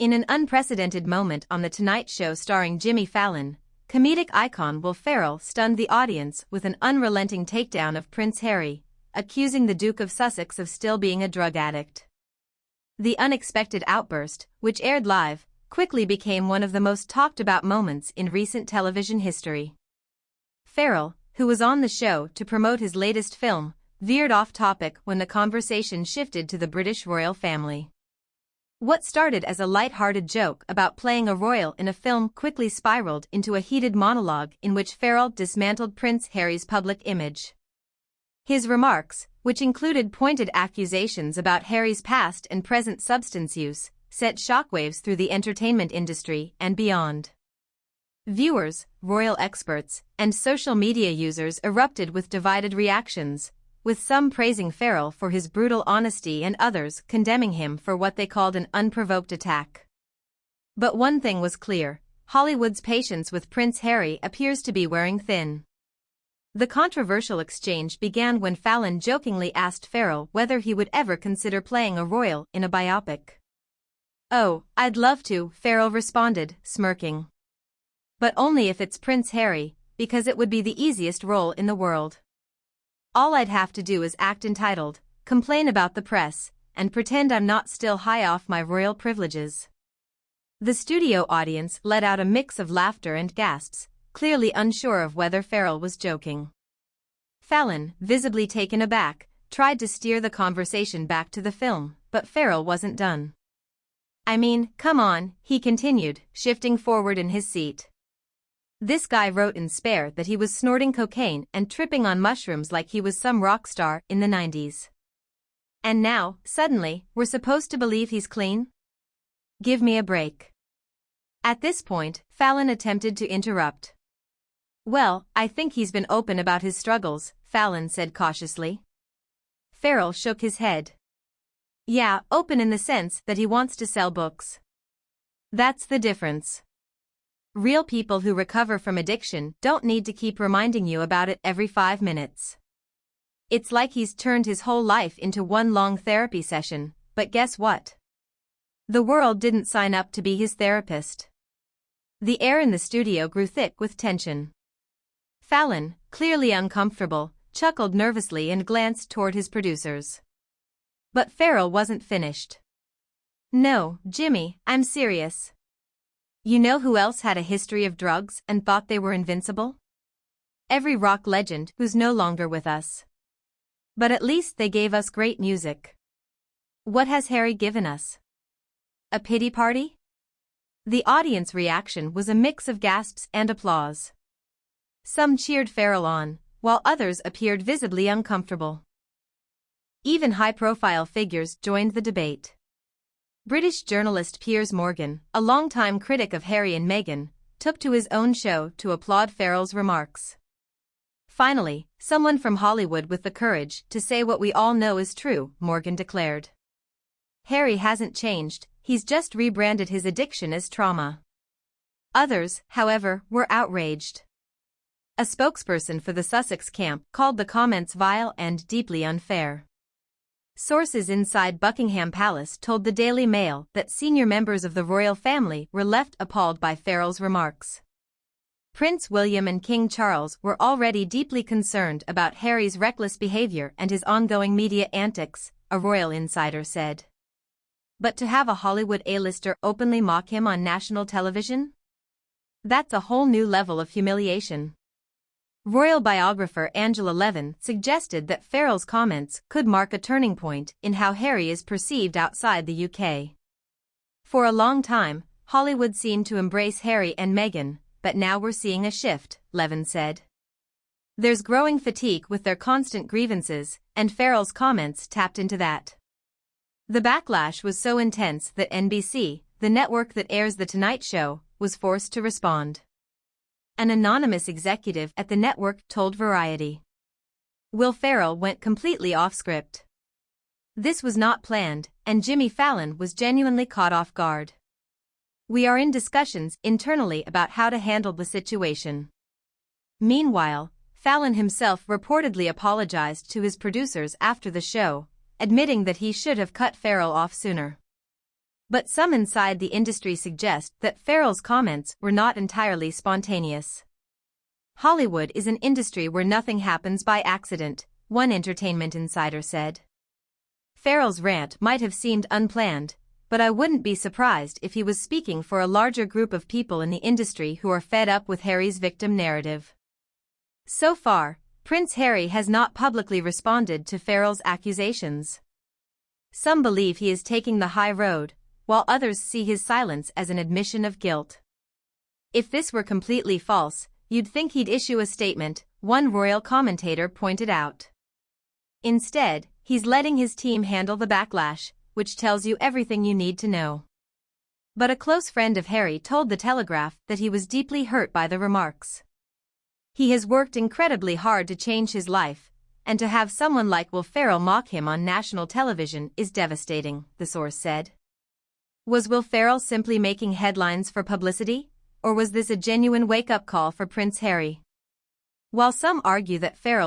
In an unprecedented moment on The Tonight Show starring Jimmy Fallon, comedic icon Will Ferrell stunned the audience with an unrelenting takedown of Prince Harry, accusing the Duke of Sussex of still being a drug addict. The unexpected outburst, which aired live, quickly became one of the most talked-about moments in recent television history. Ferrell, who was on the show to promote his latest film, veered off topic when the conversation shifted to the British royal family. What started as a light-hearted joke about playing a royal in a film quickly spiraled into a heated monologue in which Ferrell dismantled Prince Harry's public image. His remarks, which included pointed accusations about Harry's past and present substance use, sent shockwaves through the entertainment industry and beyond. Viewers, royal experts, and social media users erupted with divided reactions, with some praising Ferrell for his brutal honesty and others condemning him for what they called an unprovoked attack. But one thing was clear: Hollywood's patience with Prince Harry appears to be wearing thin. The controversial exchange began when Fallon jokingly asked Ferrell whether he would ever consider playing a royal in a biopic. "Oh, I'd love to," Ferrell responded, smirking. "But only if it's Prince Harry, because it would be the easiest role in the world. All I'd have to do is act entitled, complain about the press, and pretend I'm not still high off my royal privileges." The studio audience let out a mix of laughter and gasps, clearly unsure of whether Ferrell was joking. Fallon, visibly taken aback, tried to steer the conversation back to the film, but Ferrell wasn't done. "I mean, come on," he continued, shifting forward in his seat. "This guy wrote in Spare that he was snorting cocaine and tripping on mushrooms like he was some rock star in the 90s. And now, suddenly, we're supposed to believe he's clean? Give me a break." At this point, Fallon attempted to interrupt. "Well, I think he's been open about his struggles," Fallon said cautiously. Ferrell shook his head. "Yeah, open in the sense that he wants to sell books. That's the difference. Real people who recover from addiction don't need to keep reminding you about it every 5 minutes. It's like he's turned his whole life into one long therapy session, but guess what? The world didn't sign up to be his therapist." The air in the studio grew thick with tension. Fallon, clearly uncomfortable, chuckled nervously and glanced toward his producers. But Ferrell wasn't finished. "No, Jimmy, I'm serious. You know who else had a history of drugs and thought they were invincible? Every rock legend who's no longer with us. But at least they gave us great music. What has Harry given us? A pity party?" The audience reaction was a mix of gasps and applause. Some cheered Ferrell on, while others appeared visibly uncomfortable. Even high-profile figures joined the debate. British journalist Piers Morgan, a longtime critic of Harry and Meghan, took to his own show to applaud Ferrell's remarks. "Finally, someone from Hollywood with the courage to say what we all know is true," Morgan declared. "Harry hasn't changed, he's just rebranded his addiction as trauma." Others, however, were outraged. A spokesperson for the Sussex camp called the comments vile and deeply unfair. Sources inside Buckingham Palace told the Daily Mail that senior members of the royal family were left appalled by Ferrell's remarks. Prince William and King Charles were already deeply concerned about Harry's reckless behavior and his ongoing media antics, a royal insider said. But to have a Hollywood A-lister openly mock him on national television? That's a whole new level of humiliation. Royal biographer Angela Levin suggested that Ferrell's comments could mark a turning point in how Harry is perceived outside the UK. For a long time, Hollywood seemed to embrace Harry and Meghan, but now we're seeing a shift, Levin said. There's growing fatigue with their constant grievances, and Ferrell's comments tapped into that. The backlash was so intense that NBC, the network that airs The Tonight Show, was forced to respond. An anonymous executive at the network told Variety. Will Ferrell went completely off script. This was not planned, and Jimmy Fallon was genuinely caught off guard. We are in discussions internally about how to handle the situation. Meanwhile, Fallon himself reportedly apologized to his producers after the show, admitting that he should have cut Ferrell off sooner. But some inside the industry suggest that Ferrell's comments were not entirely spontaneous. Hollywood is an industry where nothing happens by accident, one entertainment insider said. Ferrell's rant might have seemed unplanned, but I wouldn't be surprised if he was speaking for a larger group of people in the industry who are fed up with Harry's victim narrative. So far, Prince Harry has not publicly responded to Ferrell's accusations. Some believe he is taking the high road, while others see his silence as an admission of guilt. If this were completely false, you'd think he'd issue a statement, one royal commentator pointed out. Instead, he's letting his team handle the backlash, which tells you everything you need to know. But a close friend of Harry told The Telegraph that he was deeply hurt by the remarks. He has worked incredibly hard to change his life, and to have someone like Will Ferrell mock him on national television is devastating, the source said. Was Will Ferrell simply making headlines for publicity, or was this a genuine wake-up call for Prince Harry? While some argue that Ferrell